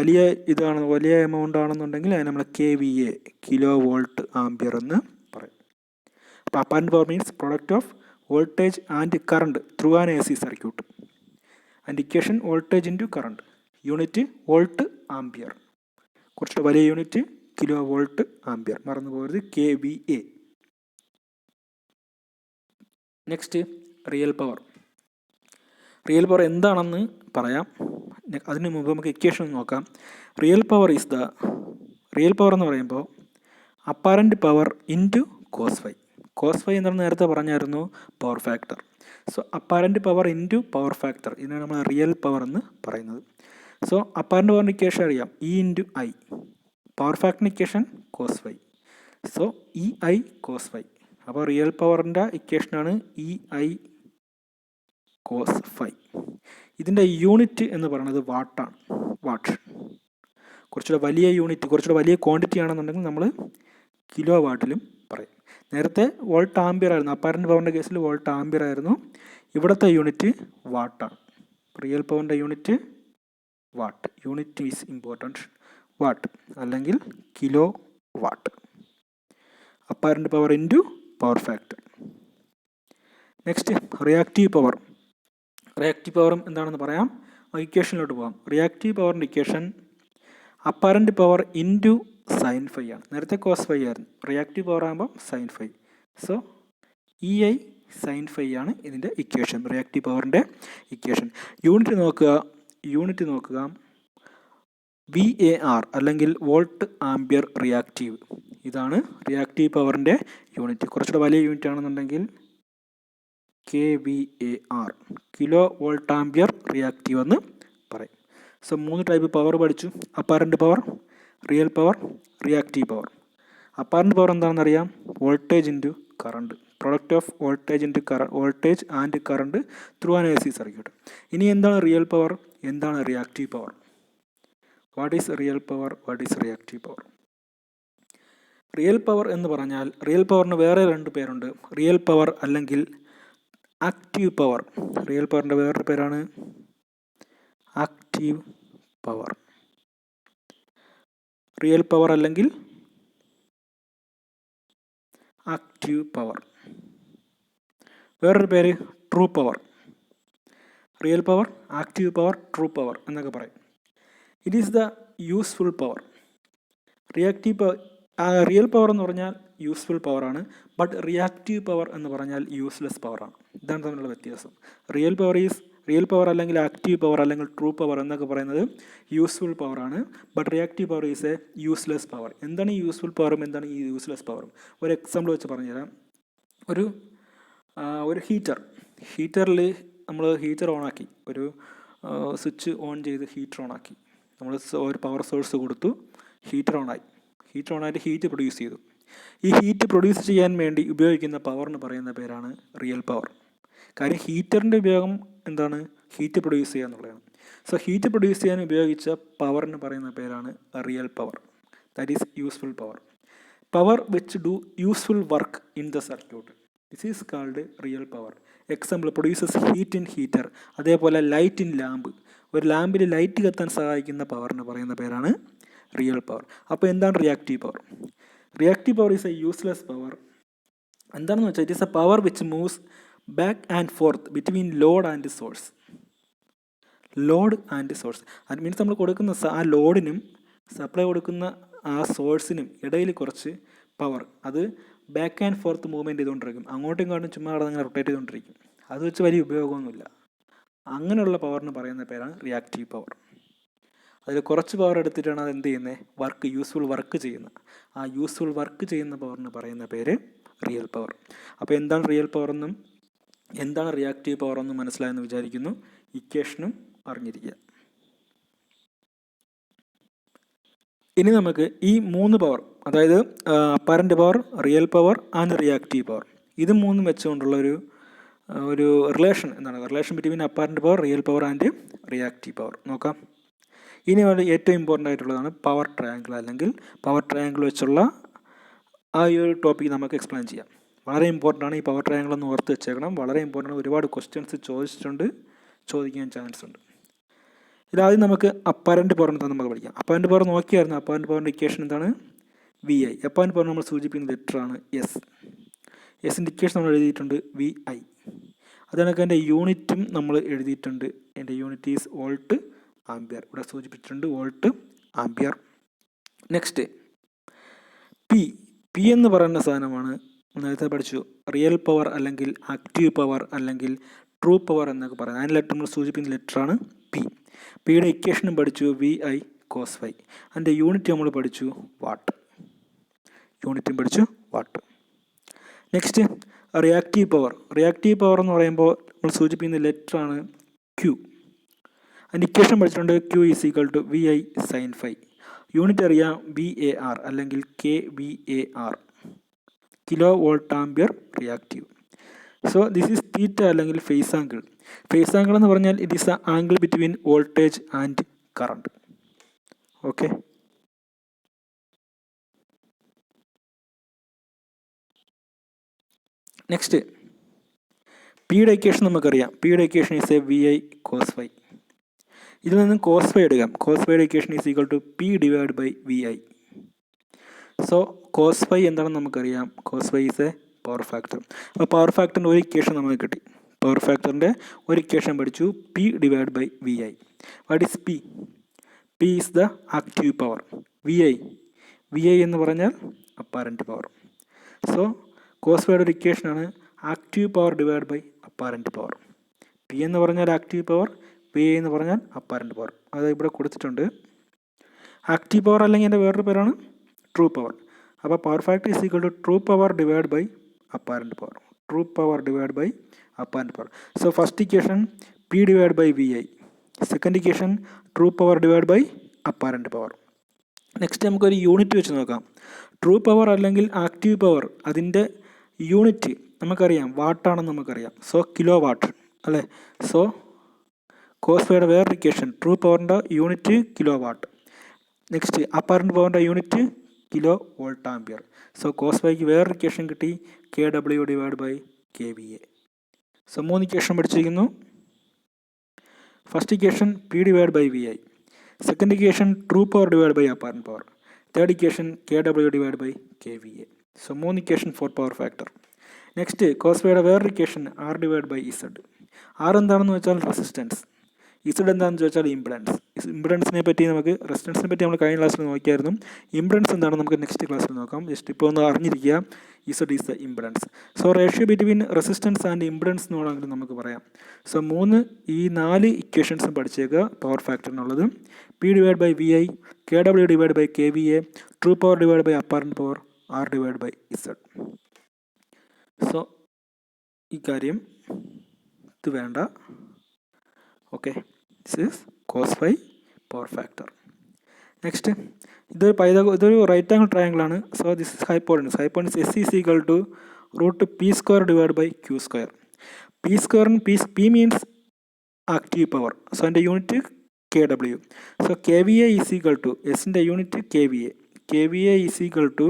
വലിയ എമൗണ്ട് ആണെന്നുണ്ടെങ്കിൽ അതിന് നമ്മൾ KVA കിലോ വോൾട്ട് ആംപിയർ എന്ന് പറയും. അപ്പോൾ apparent power means product of voltage and current through an AC circuit. And equation voltage into current, unit volt ampere. കുറച്ചുകൂടെ വലിയ യൂണിറ്റ് കിലോ വോൾട്ട് ആംപിയർ, മറന്നു പോകരുത് KVA. Next real power. Real power എന്താണെന്ന് പറയാം. അതിനു മുമ്പ് നമുക്ക് ഇക്വേഷൻ നോക്കാം. റിയൽ പവർ എന്ന് പറയുമ്പോൾ apparent power into cos phi. Cos phi എന്താണെന്ന് നേരത്തെ പറഞ്ഞായിരുന്നു, power factor. Apparent power into power factor, ഇതിനാണ് നമ്മൾ റിയൽ പവർ എന്ന് പറയുന്നത്. അപ്പാരൻറ്റ് പവറിൻ്റെ ഇക്വേഷൻ അറിയാം, E ഇൻറ്റു I. പവർ ഫാക്ടറിൻ്റെ equation cos phi. EI cos phi. അപ്പോൾ റിയൽ പവറിൻ്റെ ഇക്വേഷനാണ് EI കോസ് ഫൈ. ഇതിൻ്റെ യൂണിറ്റ് എന്ന് പറയുന്നത് വാട്ടാണ്. കുറച്ചുകൂടെ വലിയ യൂണിറ്റ്, കുറച്ചുകൂടെ വലിയ ക്വാണ്ടിറ്റി ആണെന്നുണ്ടെങ്കിൽ നമ്മൾ കിലോ വാട്ടിലും പറയും. നേരത്തെ വോൾട്ട് ആംപിയർ ആയിരുന്നു, അപ്പാരൻറ്റ് പവറിൻ്റെ കേസിൽ വോൾട്ട് ആംപിയർ ആയിരുന്നു. ഇവിടുത്തെ യൂണിറ്റ് വാട്ടാണ്. റിയൽ പവറിൻ്റെ unit watt. Unit is important. Watt അല്ലെങ്കിൽ kilo watt. Apparent power into power factor. Next reactive power. Reactive പവറും എന്താണെന്ന് പറയാം. ഇക്വേഷനിലോട്ട് പോകാം. റിയാക്റ്റീവ് പവറിൻ്റെ equation apparent power into sine phi ആണ്. നേരത്തെ കോസ് ഫൈ ആയിരുന്നു, റിയാക്റ്റീവ് പവർ ആകുമ്പോൾ sine phi. So E I sine phi ആണ് ഇതിൻ്റെ ഇക്വേഷൻ, റിയാക്റ്റീവ് പവറിൻ്റെ ഇക്വേഷൻ. യൂണിറ്റ് നോക്കുക VAR അല്ലെങ്കിൽ വോൾട്ട് ആംപിയർ റിയാക്റ്റീവ്. ഇതാണ് റിയാക്റ്റീവ് പവറിൻ്റെ യൂണിറ്റ്. കുറച്ചുകൂടെ വലിയ യൂണിറ്റ് ആണെന്നുണ്ടെങ്കിൽ KVAR, kilo volt ampere reactive എന്ന് പറയും. സോ 3 ടൈപ്പ് പവർ പഠിച്ചു. Apparent power, real power, reactive power. Apparent power എന്താണെന്ന് അറിയാം, voltage into current, product of voltage and current through an AC circuit. ഇനി എന്താണ് റിയൽ പവർ, എന്താണ് reactive power? What is real power, what is reactive power? Real power എന്ന് പറഞ്ഞാൽ, റിയൽ പവറിന് വേറെ 2 പേരുണ്ട്. റിയൽ പവർ അല്ലെങ്കിൽ ആക്റ്റീവ് പവർ. റിയൽ പവറിൻ്റെ വേറൊരു പേരാണ് ആക്റ്റീവ് പവർ. റിയൽ പവർ അല്ലെങ്കിൽ ആക്റ്റീവ് പവർ. വേറൊരു പേര് true power. Real power, active power, true power എന്നൊക്കെ പറയും. It is the useful power. Real power എന്ന് പറഞ്ഞാൽ യൂസ്ഫുൾ പവറാണ്. ബട്ട് റിയാക്റ്റീവ് പവർ എന്ന് പറഞ്ഞാൽ യൂസ്ലെസ് പവറാണ്. ഇതാണ് തമ്മിലുള്ള വ്യത്യാസം. റിയൽ പവർ അല്ലെങ്കിൽ ആക്റ്റീവ് പവർ അല്ലെങ്കിൽ ട്രൂ പവർ എന്നൊക്കെ പറയുന്നത് യൂസ്ഫുൾ പവറാണ്. But reactive power is A useless power. എന്താണ് ഈ യൂസ്ഫുൾ പവറും എന്താണ് ഈ യൂസ്ലെസ് പവറും? ഒരു എക്സാമ്പിൾ വെച്ച് പറഞ്ഞുതരാം. ഒരു ഹീറ്ററിൽ നമ്മൾ ഹീറ്റർ ഓണാക്കി, ഒരു സ്വിച്ച് ഓൺ ചെയ്ത് ഹീറ്റർ ഓണാക്കി, നമ്മൾ ഒരു പവർ സോഴ്സ് കൊടുത്തു, ഹീറ്റർ ഓണായിട്ട് ഹീറ്റ് പ്രൊഡ്യൂസ് ചെയ്തു. ഈ ഹീറ്റ് പ്രൊഡ്യൂസ് ചെയ്യാൻ വേണ്ടി ഉപയോഗിക്കുന്ന പവറിന് പറയുന്ന പേരാണ് റിയൽ പവർ. കാര്യം ഹീറ്ററിൻ്റെ ഉപയോഗം എന്താണ്, ഹീറ്റ് പ്രൊഡ്യൂസ് ചെയ്യുക എന്നുള്ളതാണ്. സോ ഹീറ്റ് പ്രൊഡ്യൂസ് ചെയ്യാൻ ഉപയോഗിച്ച പവറിന് പറയുന്ന പേരാണ് real power. That is useful power. Power which do useful work in the circuit, this is called real power. Example, produces heat in heater. അതേപോലെ ലൈറ്റ് ഇൻ ലാമ്പ്. ഒരു ലാമ്പിൽ ലൈറ്റ് കത്താൻ സഹായിക്കുന്ന പവറിന് പറയുന്ന പേരാണ് റിയൽ പവർ. അപ്പോൾ എന്താണ് reactive power? Reactive power is A useless power. എന്താണെന്ന് വെച്ചാൽ it is a power which moves back and fourth between load and source. അത് മീൻസ് നമ്മൾ കൊടുക്കുന്ന ആ ലോഡിനും സപ്ലൈ കൊടുക്കുന്ന ആ സോഴ്സിനും ഇടയിൽ കുറച്ച് പവർ, അത് ബാക്ക് ആൻഡ് ഫോർത്ത് മൂവ്മെൻറ്റ് ചെയ്തുകൊണ്ടിരിക്കും. അങ്ങോട്ടും ഇങ്ങോട്ടും ചുമ്മാ അങ്ങനെ റൊട്ടേറ്റ് ചെയ്തുകൊണ്ടിരിക്കും. അത് വെച്ച് വലിയ ഉപയോഗമൊന്നുമില്ല. അങ്ങനെയുള്ള പവറിന് പറയുന്ന പേരാണ് റിയാക്റ്റീവ് പവർ. അതിൽ കുറച്ച് പവർ എടുത്തിട്ടാണ് അത് എന്ത് ചെയ്യുന്നത്, യൂസ്ഫുൾ വർക്ക് ചെയ്യുന്നത്. ആ യൂസ്ഫുൾ വർക്ക് ചെയ്യുന്ന പവറിന് പറയുന്ന പേര് റിയൽ പവർ. അപ്പോൾ എന്താണ് റിയൽ പവർ എന്നും എന്താണ് റിയാക്റ്റീവ് പവർ എന്നും മനസ്സിലായെന്ന് വിചാരിക്കുന്നു. ഇക്വേഷനും അറിഞ്ഞിരിക്കുക. ഇനി നമുക്ക് ഈ 3 പവർ, അതായത് apparent power, real power and reactive power, ഇത് 3 വെച്ചുകൊണ്ടുള്ള ഒരു relation between apparent power, real power and reactive power നോക്കാം. ഇനി ഏറ്റവും ഇമ്പോർട്ടൻ്റ് ആയിട്ടുള്ളതാണ് പവർ ട്രയാങ്കിൾ, അല്ലെങ്കിൽ പവർ ട്രയാങ്കിൾ വെച്ചുള്ള ആ ഈ ഒരു ടോപ്പിക്ക് നമുക്ക് എക്സ്പ്ലെയിൻ ചെയ്യാം. വളരെ ഇമ്പോർട്ടൻ്റ് ആണ് ഈ പവർ ട്രയാങ്കിൾ ഒന്ന് ഓർത്ത് വെച്ചേക്കണം. വളരെ ഇമ്പോർട്ടൻ്റ്, ഒരുപാട് ക്വസ്റ്റ്യൻസ് ചോദിക്കാൻ ചാൻസ് ഉണ്ട്. ഇതാദ്യം നമുക്ക് അപ്പാരൻറ്റ് പവർ എന്താണെന്ന് നമുക്ക് പഠിക്കാം. അപ്പാരൻറ്റ് പവർ നോക്കിയായിരുന്നു. അപ്പാരൻറ്റ് പവറിൻ്റെ ഇക്വേഷൻ എന്താണ്, VI. അപ്പാരൻറ്റ് പവർ നമ്മൾ സൂചിപ്പിക്കുന്ന ലെറ്ററാണ് S. എസിൻ്റെ ഇക്വേഷൻ നമ്മൾ എഴുതിയിട്ടുണ്ട് VI. അതിനൊക്കെ എൻ്റെ യൂണിറ്റും നമ്മൾ എഴുതിയിട്ടുണ്ട്. എൻ്റെ യൂണിറ്റ് ഈസ് വോൾട്ട് ആംപിയർ. ഇവിടെ സൂചിപ്പിച്ചിട്ടുണ്ട് വോൾട്ട് ആംപിയർ. നെക്സ്റ്റ് P എന്ന് പറയുന്ന സാധനമാണ് നേരത്തെ പഠിച്ചു, റിയൽ പവർ അല്ലെങ്കിൽ ആക്റ്റീവ് പവർ അല്ലെങ്കിൽ ട്രൂ പവർ എന്നൊക്കെ പറയുന്നത്. അതിൻ്റെ ലെറ്റർ നമ്മൾ സൂചിപ്പിക്കുന്ന ലെറ്ററാണ് P. പിയുടെ ഇക്വേഷനും പഠിച്ചു VI cos φ. അതിൻ്റെ യൂണിറ്റ് നമ്മൾ പഠിച്ചു വാട്ട്. നെക്സ്റ്റ് റിയാക്റ്റീവ് പവർ എന്ന് പറയുമ്പോൾ നമ്മൾ സൂചിപ്പിക്കുന്ന ലെറ്ററാണ് Q. അതിൻ്റെ ഇക്വേഷൻ പഠിച്ചിട്ടുണ്ട് Q = VI sin φ. യൂണിറ്റ് അറിയാം VAR അല്ലെങ്കിൽ KVAR, kilo volt ampere reactive. So this is theta അല്ലെങ്കിൽ ഫേസ് ആംഗിൾ. ഫേസ് ആംഗിൾ എന്ന് പറഞ്ഞാൽ it is a angle between voltage and current. Okay. Next പിയുടെ ഇക്വേഷൻ നമുക്കറിയാം. പിയുടെ equation is a V I cos phi. ഇതിൽ നിന്നും കോസ് ഫൈ എടുക്കാം. കോസ് ഫൈയുടെ equation is equal to P divide by V I. So cos phi എന്താണെന്ന് നമുക്കറിയാം. Cos phi is a power factor. അപ്പോൾ പവർ ഫാക്ടറിൻ്റെ ഒരു ഇക്വേഷൻ നമുക്ക് കിട്ടി. പവർ ഫാക്ടറിൻ്റെ ഒരു ഇക്വേഷൻ പഠിച്ചു, P divide by V I. What is P? P is the active power. V I എന്ന് പറഞ്ഞാൽ അപ്പാരൻറ്റ് പവർ. സോ കോസ് ഫൈയുടെ ഒരു ഇക്വേഷനാണ് active power divide by apparent power. P എന്ന് പറഞ്ഞാൽ ആക്റ്റീവ് പവർ, വി ഐ എന്ന് പറഞ്ഞാൽ അപ്പാരൻറ്റ് പവർ. അത് ഇവിടെ കൊടുത്തിട്ടുണ്ട്. ആക്റ്റീവ് പവർ അല്ലെങ്കിൽ എൻ്റെ വേറൊരു പേരാണ് ട്രൂ പവർ. അപ്പോൾ power factor is equal to true power divide by apparent power. True power divide by apparent power. So first equation P divide by V I. Second equation true power divide by apparent power. Next നമുക്കൊരു യൂണിറ്റ് വെച്ച് നോക്കാം. ട്രൂ പവർ അല്ലെങ്കിൽ ആക്റ്റീവ് പവർ അതിൻ്റെ യൂണിറ്റ് നമുക്കറിയാം, വാട്ടാണെന്ന് നമുക്കറിയാം. സോ കിലോ വാട്ട് അല്ലേ. സോ കോസ് ഫൈയുടെ വേറൊരു ഇക്വേഷൻ ട്രൂ പവറിൻ്റെ unit kilo watt. Next apparent പവറിൻ്റെ unit kilo volt ampere. So cos ഫൈക്ക് വേറൊരു ഇക്വേഷൻ കിട്ടി, K W divide by K V A. So 3 equation പഠിച്ചിരിക്കുന്നു. First equation P divide by V I. Second equation true power divide by apparent power. Third equation K W divide by K V A. So 3 equation for power factor. Next cos ഫൈയുടെ വേറൊരു equation R divide by Z. R എന്താണെന്ന് വെച്ചാൽ റെസിസ്റ്റൻസ്, ഇസഡ് എന്താണെന്ന് ചോദിച്ചാൽ ഇംപിഡൻസ്. ഇംപിഡൻസിനെ പറ്റി നമുക്ക്, റെസിസ്റ്റൻസിനെ പറ്റി നമ്മൾ കഴിഞ്ഞ ക്ലാസ്സിൽ നോക്കിയായിരുന്നു. ഇംപിഡൻസ് എന്താണെന്ന് നമുക്ക് നെക്സ്റ്റ് ക്ലാസ്സിൽ നോക്കാം. ജസ്റ്റ് ഇപ്പോൾ ഒന്ന് അറിഞ്ഞിരിക്കുക, Z is the impedance. So ratio between resistance and impedance എന്ന് വേണമെങ്കിൽ നമുക്ക് പറയാം. സോ 4 ഇക്വേഷൻസും പഠിച്ചേക്കുക പവർ ഫാക്ടറിനുള്ളത്. P divide by V I, K W divide by K V A, true power divide by apparent power, R divide by Z. So ഈ കാര്യം ഇത് വേണ്ട. Okay, this is cos phi power factor. Next ഇതൊരു റൈറ്റ് ആംഗിൾ ട്രയാങ്കിൾ ആണ്. So this is hypotenuse. Hypotenuse S is equal to root P square divide by Q square. P സ്ക്വയറിന് P means active power. So അതിൻ്റെ unit K W. So K V A is equal to എസിൻ്റെ unit K V A. K V A is equal to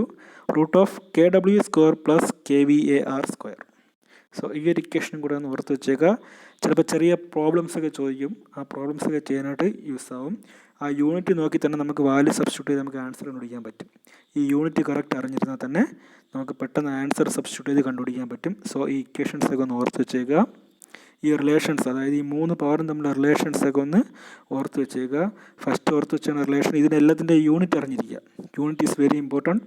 root of K W square plus K V A R square. So ഈ ഒരു ഇക്വേഷനും കൂടെ ഒന്ന് ഓർത്ത് വെച്ചേക്കുക. ചിലപ്പോൾ ചെറിയ പ്രോബ്ലംസൊക്കെ ചോദിക്കും, ആ പ്രോബ്ലംസൊക്കെ ചെയ്യാനായിട്ട് യൂസ് ആവും. ആ യൂണിറ്റ് നോക്കി തന്നെ നമുക്ക് വാല്യൂ സബ്സ്റ്റിറ്റ്യൂട്ട് ചെയ്ത് നമുക്ക് ആൻസർ കണ്ടുപിടിക്കാൻ പറ്റും. ഈ യൂണിറ്റ് കറക്റ്റ് അറിഞ്ഞിരുന്നാൽ തന്നെ നമുക്ക് പെട്ടെന്ന് ആൻസർ സബ്സ്റ്റിറ്റ്യൂട്ട് ചെയ്ത് കണ്ടുപിടിക്കാൻ പറ്റും. സോ ഈ ഇക്വേഷൻസൊക്കെ ഒന്ന് ഓർത്ത് വെച്ചേക്കുക. ഈ റിലേഷൻസ്, അതായത് ഈ 3 പവറും തമ്മിലുള്ള റിലേഷൻസൊക്കെ ഒന്ന് ഓർത്ത് വെച്ചേക്കുക. ഫസ്റ്റ് ഓർത്ത് വെച്ചാണ് റിലേഷൻ. ഇതിനെല്ലാത്തിൻ്റെ യൂണിറ്റ് അറിഞ്ഞിരിക്കുക. Unit is very important.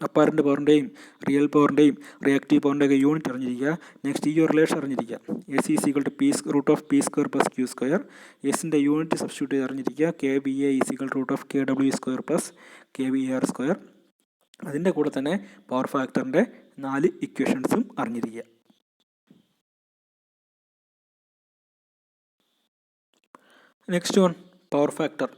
Apparent പവറിൻ്റെയും റിയൽ പവറിൻ്റെയും റിയാക്റ്റീവ് പവറിൻ്റെയൊക്കെ യൂണിറ്റ് അറിഞ്ഞിരിക്കുക. നെക്സ്റ്റ് ഈ ഒരു റിലേഷൻ അറിഞ്ഞിരിക്കുക. S is equal to root of P square plus Q square. എസിൻ്റെ യൂണിറ്റ് സബ്സ്റ്റിറ്റ്യൂട്ട് ചെയ്ത് അറിഞ്ഞിരിക്കുക. K V A is equal root of K W square plus K V R square. അതിൻ്റെ കൂടെ തന്നെ പവർ ഫാക്ടറിൻ്റെ 4 ഇക്വേഷൻസും അറിഞ്ഞിരിക്കുക. Next one power factor.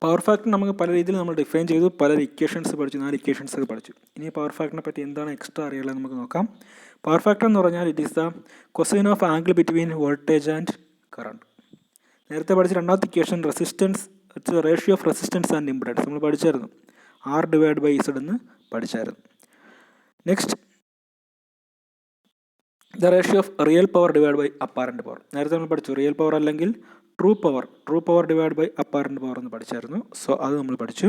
Power factor നമുക്ക് പല രീതിയിൽ നമ്മൾ ഡിഫൈൻ ചെയ്തു, പല ഇക്വേഷൻസ് പഠിച്ചു, 4 ഇക്വേഷൻസ് ഒക്കെ പഠിച്ചു. ഇനി പവർ ഫാക്ടറിനെ പറ്റി എന്താണ് എക്സ്ട്രാ അറിയാനുള്ളത് നമുക്ക് നോക്കാം. പവർ ഫാക്ടർ എന്ന് പറഞ്ഞാൽ it is the cosine of angle between voltage and current. നേരത്തെ പഠിച്ച രണ്ടാമത്തെ equation resistance, ratio of resistance and impedance നമ്മൾ പഠിച്ചായിരുന്നു. ആർ ഡിവൈഡ് ബൈ ഇസഡ് എന്ന് പഠിച്ചായിരുന്നു. Next the ratio of real power divide by apparent power. നേരത്തെ നമ്മൾ പഠിച്ചു റിയൽ പവർ അല്ലെങ്കിൽ true power divide by apparent power എന്ന് പഠിച്ചായിരുന്നു. സോ അത് നമ്മൾ പഠിച്ചു.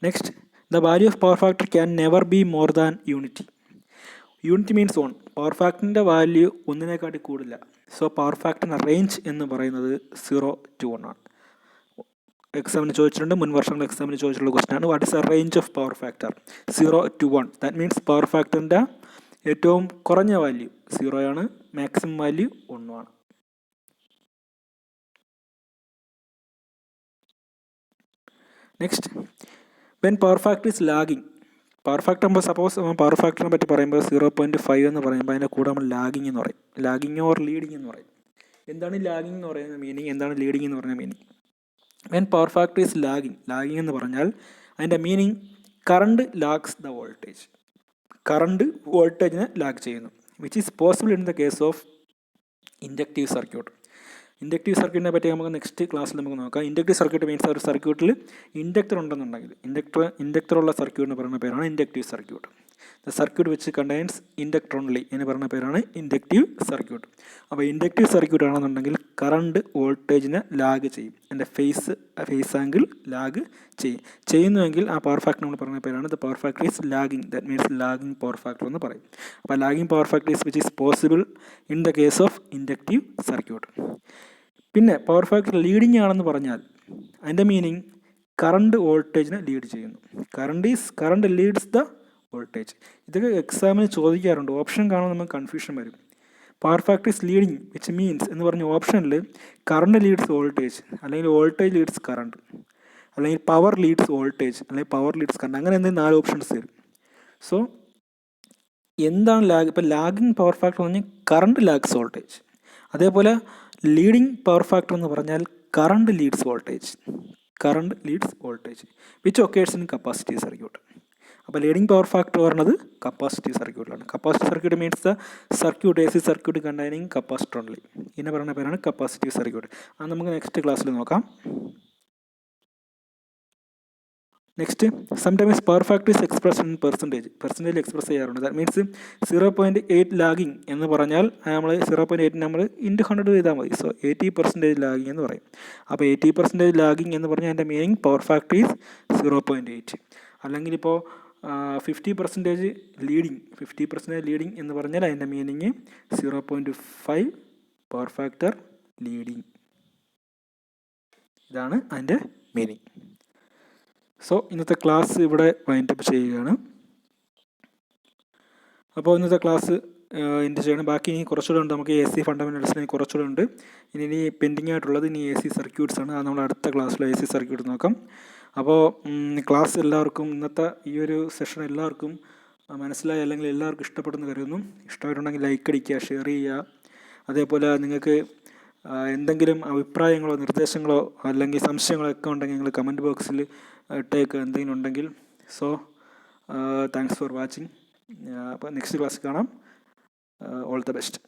Next the value of power factor can never be more than unity. Unity means 1. Power ഫാക്ടറിൻ്റെ വാല്യൂ 1നേക്കാട്ടി കൂടില്ല. സോ പവർ ഫാക്ടറിൻ്റെ റേഞ്ച് എന്ന് പറയുന്നത് 0 to 1 ആണ്. എക്സാമിന് ചോദിച്ചിട്ടുണ്ട്, മുൻ വർഷങ്ങളിൽ എക്സാമിന് ചോദിച്ചിട്ടുള്ള ക്വസ്റ്റൻ ആണ്. What is the range of power factor? 0 to 1. That means power ഫാക്ടറിൻ്റെ ഏറ്റവും കുറഞ്ഞ വാല്യൂ 0 ആണ്, മാക്സിമം വാല്യൂ 1 ആണ്. Next when power factor is lagging. Power factor നമ്മൾ സപ്പോസ് പവർ ഫാക്ടറിനെ പറ്റി പറയുമ്പോൾ 0.5 എന്ന് പറയുമ്പോൾ അതിൻ്റെ കൂടെ നമ്മൾ ലാഗിങ് എന്ന് പറയും. ലാഗിങ് ഓർ ലീഡിങ് എന്ന് പറയും. എന്താണ് ലാഗിങ് എന്ന് പറയുന്ന മീനിങ്, എന്താണ് ലീഡിങ് എന്ന് പറയുന്ന meaning? When power factor is lagging എന്ന് പറഞ്ഞാൽ അതിൻ്റെ meaning current lags the voltage. Current വോൾട്ടേജിനെ ലാഗ് ചെയ്യുന്നു. Which is possible in the case of inductive circuit. Inductive സർക്യൂട്ടിനെ പറ്റി നമുക്ക് നെക്സ്റ്റ് ക്ലാസ്സിൽ നമുക്ക് നോക്കാം. ഇൻഡക്റ്റീവ് സർക്യൂട്ട് മീൻസ് ഒരു സർക്യൂട്ടിൽ ഇൻഡക്ടർ ഉണ്ടെന്നുണ്ടെങ്കിൽ ഇൻഡക്ടറുള്ള സർക്യൂട്ടിന് പറയുന്ന പേരാണ് inductive circuit. The circuit which contains inductor only എന്ന് പറഞ്ഞ പേരാണ് ഇൻഡക്റ്റീവ് സർക്യൂട്ട്. അപ്പോൾ ഇൻഡക്റ്റീവ് സർക്യൂട്ട് ആണെന്നുണ്ടെങ്കിൽ കറണ്ട് വോൾട്ടേജിനെ ലാഗ് ചെയ്യും, അതിൻ്റെ ഫേസ് ആംഗിൾ ലാഗ് ചെയ്യുന്നുവെങ്കിൽ ആ പവർ ഫാക്ടർ നമ്മൾ പറഞ്ഞ പേരാണ് the power factor is lagging, that means lagging power factor എന്ന് പറയും. അപ്പോൾ lagging power factor is which is possible in the case of inductive circuit. പിന്നെ പവർ ഫാക്ടർ ലീഡിങ് ആണെന്ന് പറഞ്ഞാൽ അതിൻ്റെ മീനിങ് കറണ്ട് വോൾട്ടേജിനെ ലീഡ് ചെയ്യുന്നു. Current Leeds the voltage. ഇതൊക്കെ എക്സാമിന് ചോദിക്കാറുണ്ട്, ഓപ്ഷൻ കാണുമ്പോൾ നമുക്ക് കൺഫ്യൂഷൻ വരും. Power factor is leading which means എന്ന് പറഞ്ഞ ഓപ്ഷനിൽ കറണ്ട് ലീഡ്സ് വോൾട്ടേജ്, അല്ലെങ്കിൽ വോൾട്ടേജ് ലീഡ്സ് കറണ്ട്, അല്ലെങ്കിൽ പവർ ലീഡ്സ് വോൾട്ടേജ്, അല്ലെങ്കിൽ പവർ ലീഡ്സ് കറണ്ട്, അങ്ങനെ എന്തെങ്കിലും 4 ഓപ്ഷൻസ് തരും. സോ എന്താണ് ലാഗ്? ഇപ്പോൾ ലാഗിങ് പവർ ഫാക്ടർ എന്ന് പറഞ്ഞാൽ കറണ്ട് ലാഗ്സ് വോൾട്ടേജ്. അതേപോലെ ലീഡിങ് പവർ ഫാക്ടർ എന്ന് പറഞ്ഞാൽ current leads voltage which occurs in capacitive circuit. അപ്പോൾ ലീഡിങ് പവർ ഫാക്ടർ പറയുന്നത് കപ്പാസിറ്റീവ് സർക്യൂട്ടിലാണ്. Capacitive circuit means the circuit AC circuit containing capacitor only. ഇതിനെ പറയുന്ന പേരാണ് കപ്പാസിറ്റീവ് സർക്യൂട്ട്. അത് നമുക്ക് നെക്സ്റ്റ് ക്ലാസ്സിൽ നോക്കാം. Next, sometimes power factor is express in percentage express ചെയ്യാറുണ്ട്. ദാറ്റ് മീൻസ് 0.8 ലാഗിങ് എന്ന് പറഞ്ഞാൽ നമ്മൾ 0.8 നമ്മൾ ഇൻറ്റു 100 ചെയ്താൽ മതി. സോ 80% ലാഗിങ് എന്ന് പറയും. അപ്പോൾ 80% ലാഗിങ് എന്ന് പറഞ്ഞാൽ അതിൻ്റെ മീനിങ് പവർ ഫാക്ടർ ഈസ് 0.8. അല്ലെങ്കിൽ ഇപ്പോൾ 50% ലീഡിങ് എന്ന് പറഞ്ഞാൽ അതിൻ്റെ മീനിങ് 0.5 പവർ ഫാക്ടർ ലീഡിങ്. ഇതാണ് അതിൻ്റെ മീനിങ്. സോ ഇന്നത്തെ ക്ലാസ് ഇവിടെ വൈൻഡപ്പ് ചെയ്യുകയാണ്. അപ്പോൾ ഇന്നത്തെ ക്ലാസ് എൻ്റെ ചെയ്യണം. ബാക്കി ഇനി കുറച്ചുകൂടെ ഉണ്ട്, നമുക്ക് AC ഫണ്ടമെൻ്റൽസിന് കുറച്ചുകൂടെ ഉണ്ട്. ഇനി പെൻഡിങ് ആയിട്ടുള്ളത് ഇനി AC സർക്യൂട്ട്സ് ആണ്. അത് നമ്മൾ അടുത്ത ക്ലാസ്സിൽ AC സർക്യൂട്ട് നോക്കാം. അപ്പോൾ ക്ലാസ് എല്ലാവർക്കും, ഇന്നത്തെ ഈ ഒരു സെഷൻ എല്ലാവർക്കും മനസ്സിലായി, അല്ലെങ്കിൽ എല്ലാവർക്കും ഇഷ്ടപ്പെടുന്നു കരുതുന്നു. ഇഷ്ടമായിട്ടുണ്ടെങ്കിൽ ലൈക്ക് അടിക്കുക, ഷെയർ ചെയ്യുക. അതേപോലെ നിങ്ങൾക്ക് എന്തെങ്കിലും അഭിപ്രായങ്ങളോ നിർദ്ദേശങ്ങളോ അല്ലെങ്കിൽ സംശയങ്ങളോ ഒക്കെ ഉണ്ടെങ്കിൽ നിങ്ങൾ കമൻറ്റ് ബോക്സിൽ ഇട്ടേക്ക് എന്തെങ്കിലും ഉണ്ടെങ്കിൽ. So thanks for watching. അപ്പോൾ നെക്സ്റ്റ് ക്ലാസ് കാണാം. All the best.